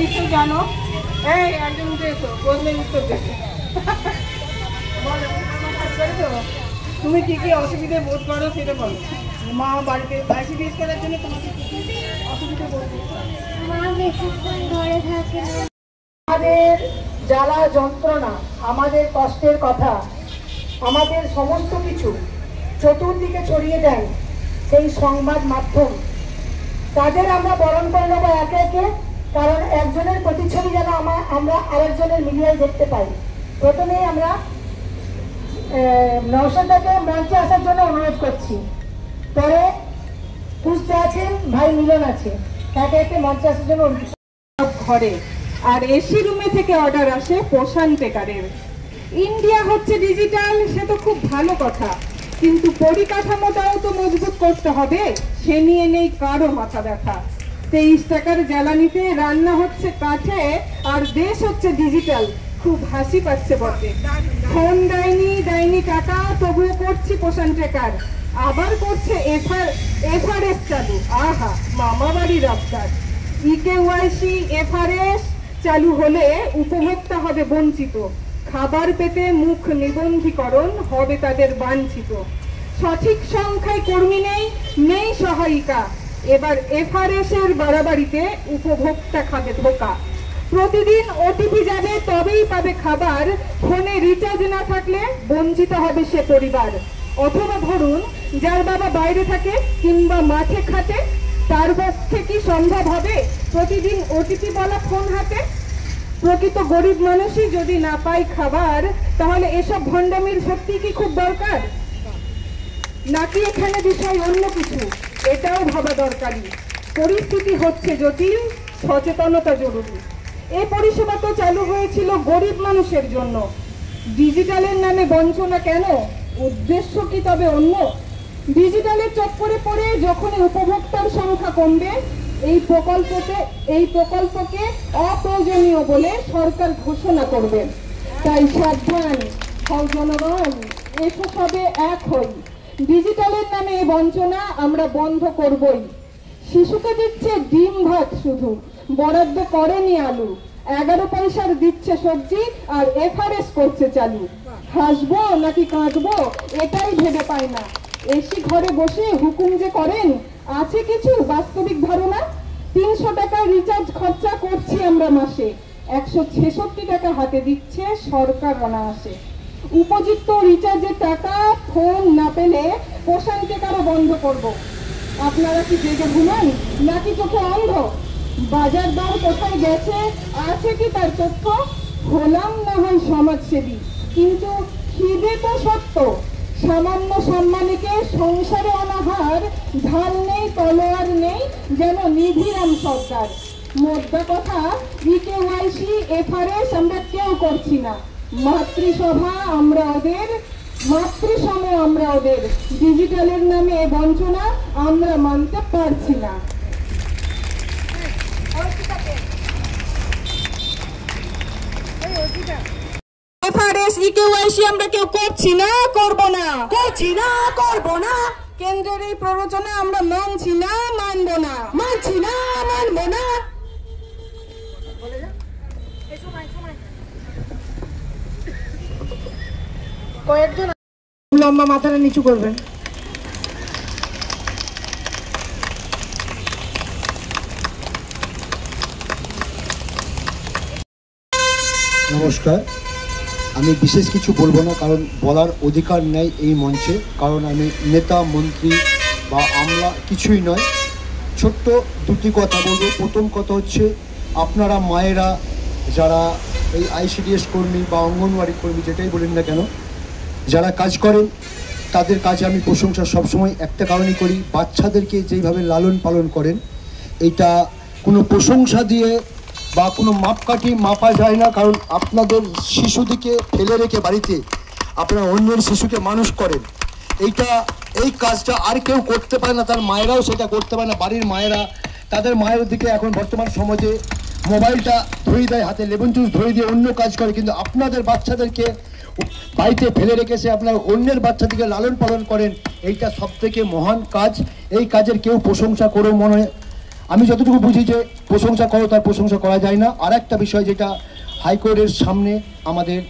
নিশ্চয় জানো। এই একজন উঠে এসো, বললে উত্তর দেবে। তুমি কি কি অসুবিধে বোধ করো সেটা বলো। মা বাড়িতে আইসিডিএস করার জন্য তোমাকে কি কি অসুবিধা বোধ করছো? মা বেশিক্ষণ ঘরে থাকে না। আমাদের জ্বালা যন্ত্রণা, আমাদের কষ্টের কথা, আমাদের সমস্ত কিছু চতুর্দিকে ছড়িয়ে দেন সেই সংবাদ মাধ্যম। তাদের আমরা বরণ করে নেবো একে একে, কারণ একজনের প্রতিচ্ছবি যেন আমরা আরেকজনের মিডিয়ায় দেখতে পাই। প্রথমেই আমরা নওশাদকে মঞ্চে আসার জন্য অনুরোধ করছি। পরে পুষ্পা আছেন, ভাই মিলন আছে, একে একে মঞ্চে আসার জন্য অনুরোধ। ঘরে আর এসি রুমে থেকে অর্ডার আসে পোষণ টেকারের। ইন্ডিয়া হচ্ছে ডিজিটাল, সে তো খুব ভালো কথা, কিন্তু পরিকাঠামোটাও তো মজবুত করতে হবে, সে নিয়ে নেই কারো মাথা ব্যথা। 23 টাকার জ্বালানিতে রান্না হচ্ছে কাঠে, আর দেশ হচ্ছে ডিজিটাল। খুব হাসি পাচ্ছে বটে। ফোন দেয়নি টাকা, তবুও করছি পোষণ টেকার। আবার করছে এফআরএস চালু। আহা, মামা বাড়ির আবদার। ইকেওয়াইসি এফআরএস চালু হলে উপভোক্তা হবে বঞ্চিত। খাবার পেতে মুখ নিবন্ধীকরণ হবে তাদের বাঞ্ছিত। সঠিক সংখ্যায় কর্মী নেই সহায়িকা। এবার এফআরএস এর বাড়াবাড়িতে উপভোক্তা খাবে ধোকা। প্রতিদিন ওটিপি যাবে, তবেই পাবে খাবার। ফোনে রিচার্জ না থাকলে বঞ্চিত হবে সে পরিবার। অথবা ধরুন, যার বাবা বাইরে থাকে কিংবা মাঠে খাটে, তার পক্ষে কি সম্ভব হবে প্রতিদিন ওটিপি বলা ফোন হাতে? প্রকৃত গরিব মানুষই যদি না পায় খাবার, তাহলে এসব ভণ্ডামির সত্যি কি খুব দরকার? নাকি এখানে বিষয় অন্য কিছু? এটাও ভাবা দরকারি। পরিস্থিতি হচ্ছে জটিল, সচেতনতা জরুরি। এই পরিষেবা তো চালু হয়েছিল গরিব মানুষের জন্য। ডিজিটালের নামে বঞ্চনা কেন? উদ্দেশ্য কি তবে অন্য? ডিজিটালের চক্করে পড়ে যখনই উপভোক্তার সংখ্যা কমবে, এই প্রকল্পকে অপ্রয়োজনীয় বলে সরকার ঘোষণা করবে। তাই সাবধান হও জনগণ, এসো সবে এক হই। ডিজিটালের নামে এই বঞ্চনা আমরা বন্ধ করবই। শিশুকে দিচ্ছে ডিম ভাত শুধু, বরাদ্দ করেনি আলু। 11 পয়সার দিচ্ছে সবজি, আর এফআরএস করছে চালু। হাসবো নাকি কাঁদবো এটাই ভেবে পাই না। এসি ঘরে বসে হুকুম যে করেন, আছে কিছু বাস্তবিক ধারণা? 300 টাকার রিচার্জ খরচা করছি আমরা মাসে, 166 টাকা হাতে দিচ্ছে সরকার অনায়াসে। উপযুক্ত রিচার্জের টাকা ফোন না পেলে পোষণ টেকারও বন্ধ করব। আপনারা কি জেগে ঘুমান নাকি চোখে অন্ধ? বাজার দর কোথায় গেছে আছে কি তার তথ্য? হলাম না হয় সমাজসেবী, কিন্তু খিদে তো সত্য। সামান্য সম্মানীকে সংসারে অনাহার, ঢাল নেই তলোয়ার নেই যেন নিধিরাম সরকার। মোদ্দা কথা, ইকেওয়াইসি এফআরএস আমরা কেউ করছি না। মাতৃসভা আমরা ওদের, মাতৃসম আমরা ওদের। ডিজিটালের নামে এ বঞ্চনা আমরা মানতে পারছি না। এফআরএস ইকেওয়াইসি আমরা কেউ করছি না, করব না। কেন্দ্রের এই প্ররোচনা আমরা মানছি না, মানব না। কয়েকজন লম্বা মাথাটা নিচু করবেন। নমস্কার, আমি বিশেষ কিছু বলবো না, কারণ বলার অধিকার নেই এই মঞ্চে, কারণ আমি নেতা মন্ত্রী বা আমলা কিছুই নয়। ছোট্ট দুটি কথা বলবো। প্রথম কথা হচ্ছে, আপনারা মায়েরা যারা এই আইসিডিএস কর্মী বা অঙ্গনওয়াড়ি কর্মী যেটাই বলেন না কেন, যারা কাজ করেন, তাদের কাজে আমি প্রশংসা সবসময় একটা কারণেই করি। বাচ্চাদেরকে যেইভাবে লালন পালন করেন, এটা কোনো প্রশংসা দিয়ে বা কোনো মাপকাঠি মাপা যায় না। কারণ আপনাদের শিশুদিকে ফেলে রেখে বাড়িতে আপনারা অন্যের শিশুকে মানুষ করেন, এই কাজটা আর কেউ করতে পারে না। তার মায়েরাও সেটা করতে পারে না। বাড়ির মায়েরা তাদের মায়ের দিকে এখন বর্তমান সমাজে মোবাইলটা ধরিয়ে দেয়, হাতে লেবন জুস ধরিয়ে দিয়ে অন্য কাজ করে, কিন্তু আপনাদের বাচ্চাদেরকে বাড়িতে ফেলে রেখেছে আপনারা অন্যের বাচ্চাদেরকে লালন পালন করেন। এইটা সবথেকে মহান কাজ। এই কাজের কেউ প্রশংসা করেও মনে আমি যতটুকু বুঝি যে প্রশংসা করো তার প্রশংসা করা যায় না। আর একটা বিষয় যেটা হাইকোর্টের সামনে আমাদের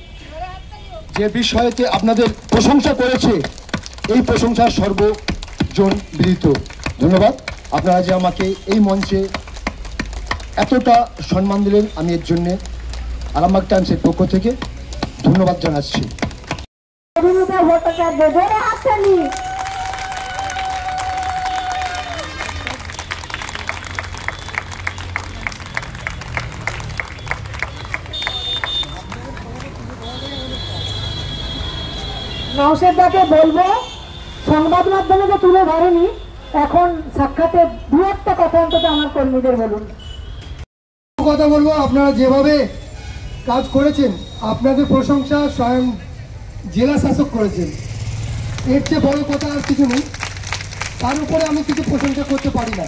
যে বিষয়তে আপনাদের প্রশংসা করেছে, এই প্রশংসা সর্বজন বিদিত। ধন্যবাদ আপনারা যে আমাকে এই মঞ্চে এতটা সম্মান দিলেন, আমি এর জন্যে আরামবাগ টাইমসের পক্ষ থেকে ধন্যবাদ জানাচ্ছি। নওশেদদাকে বলবো, সংবাদ মাধ্যমে যে তুলে ধরেনি, এখন সাক্ষাতে দু একটা কথা অন্তত আমার কর্মীদের বলুন। কথা বলবো, আপনারা যেভাবে কাজ করেছেন, আপনাদের প্রশংসা স্বয়ং জেলা শাসক করেছেন, এর চেয়ে বড় কথা আর কিছু নেই। তার উপরে আমি কিছু প্রশংসা করতে পারি না,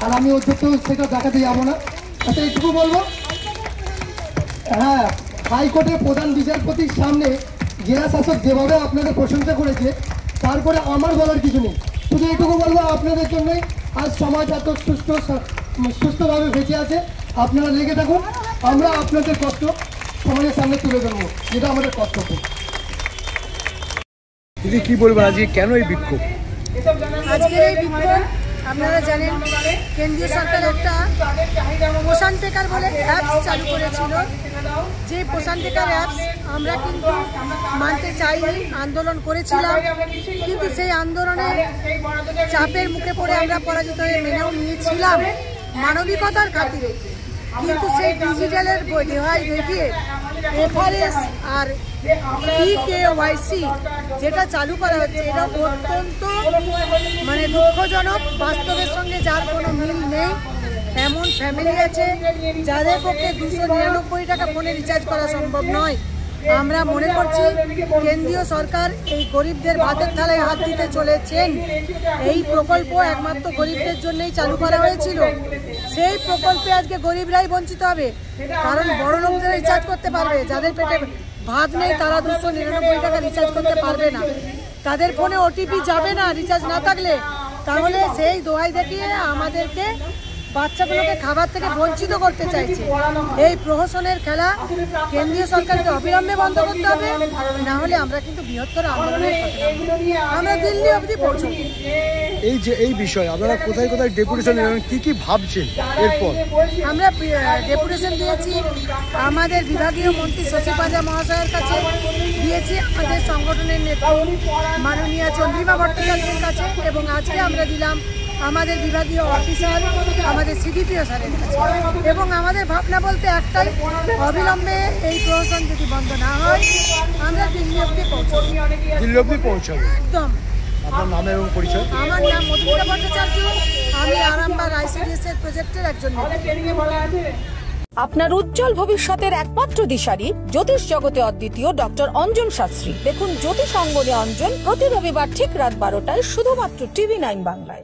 আর আমি অধ্যক্ষ সেটা দেখাতে যাবো না। আচ্ছা, এইটুকু বলবো, হ্যাঁ, হাইকোর্টের প্রধান বিচারপতির সামনে জেলা শাসক যেভাবে আপনাদের প্রশংসা করেছে, তারপরে আমার বলার কিছু নেই। শুধু এইটুকু বলবো, আপনাদের জন্যই আজ সমাজ এত সুস্থভাবে বেঁচে আছে। আপনারা লেগে থাকুন, আমরা আপনাদের কষ্ট সমাজের সামনে তুলে ধরবো, যেটা আমাদের কর্তব্য। দিদি কি বলবেন আজকে কেন এই বিক্ষোভ? আজকের এই বিক্ষোভ আপনারা জানেন, কেন্দ্রীয় সরকার একটা পোষণ টেকার বলে অ্যাপস চালু করেছিল। যে পোষণ টেকার অ্যাপস আমরা কিন্তু মানতে চাইনি, আন্দোলন করেছিলাম, কিন্তু সেই আন্দোলনে চাপের মুখে পড়ে আমরা পরাজিত হয়ে মেনেও নিয়েছিলাম মানবিকতার খাতিরে। কিন্তু সেই ডিজিটালের রেহাই দেখিয়ে এফআরএস আর PKYC যেটা চালু করা হচ্ছে, এটা অত্যন্ত দুঃখজনক। বাস্তবের সঙ্গে যার কোনো মিল নেই, এমন ফ্যামিলি আছে যাদের পক্ষে 299 টাকা ফোনে রিচার্জ করা সম্ভব নয়। আমরা মনে করছি কেন্দ্রীয় সরকার এই গরিবদের ভাতের থালায় হাত দিতে চলেছেন। এই প্রকল্প একমাত্র গরিবদের জন্যই চালু করা হয়েছিল। সেই প্রকল্পে আজকে গরিবরাই বঞ্চিত হবে, কারণ বড় লোকদের রিচার্জ করতে পারবে, যাদের পেটে ভাত নেই তারা 299 টাকা রিচার্জ করতে পারবে না, তাদের ফোনে OTP যাবে না রিচার্জ না থাকলে। তাহলে সেই দোহাই দেখিয়ে আমাদেরকে, বাচ্চাগুলোকে খাবার থেকে বঞ্চিত করতে চাইছে। এই প্রহসনের খেলা কেন্দ্রীয় সরকারকে অবিলম্বে বন্ধ করতে হবে, না হলে আমরা কিন্তু বৃহত্তর আন্দোলনের আমরা দিল্লি অবধি পৌঁছব। এই যে এই বিষয় আপনারা কোথায় কোথায় ডেপুটেশন নেবেন, কি ভাবছেন এরপর? আমরা ডেপুটেশন দিয়েছি আমাদের বিভাগীয় মন্ত্রী শশী পাজা মহাশয়ের কাছে, দিয়েছি আমাদের সংগঠনের নেত্রী মাননীয়া চন্দ্রিমা ভট্টাচার্যের কাছে, এবং আজকে আমরা দিলাম আমাদের বিভাগীয় অফিসার, আমাদের CDPO স্যারের কাছে। এবং আমাদের ভাবনা বলতে একটাই, অবিলম্বে এই প্রহসন যদি বন্ধ না হয় আমরা দিল্লি অবধি পৌঁছাবো। দিল্লি অবধি পৌঁছাবো একদম। আপনার নাম এবং পরিচয়? আমার নাম মধুমিতা ভট্টাচার্য, আমি আরামবাগ ICDS এর প্রজেক্টের একজন। আপনার উজ্জ্বল ভবিষ্যতের একমাত্র দিশারি জ্যোতিষ জগতে অদ্বিতীয় ডক্টর অঞ্জন শাস্ত্রী। দেখুন জ্যোতিষ অঙ্গনে অঞ্জন প্রতি রবিবার ঠিক রাত 12টায় শুধুমাত্র TV9 বাংলায়।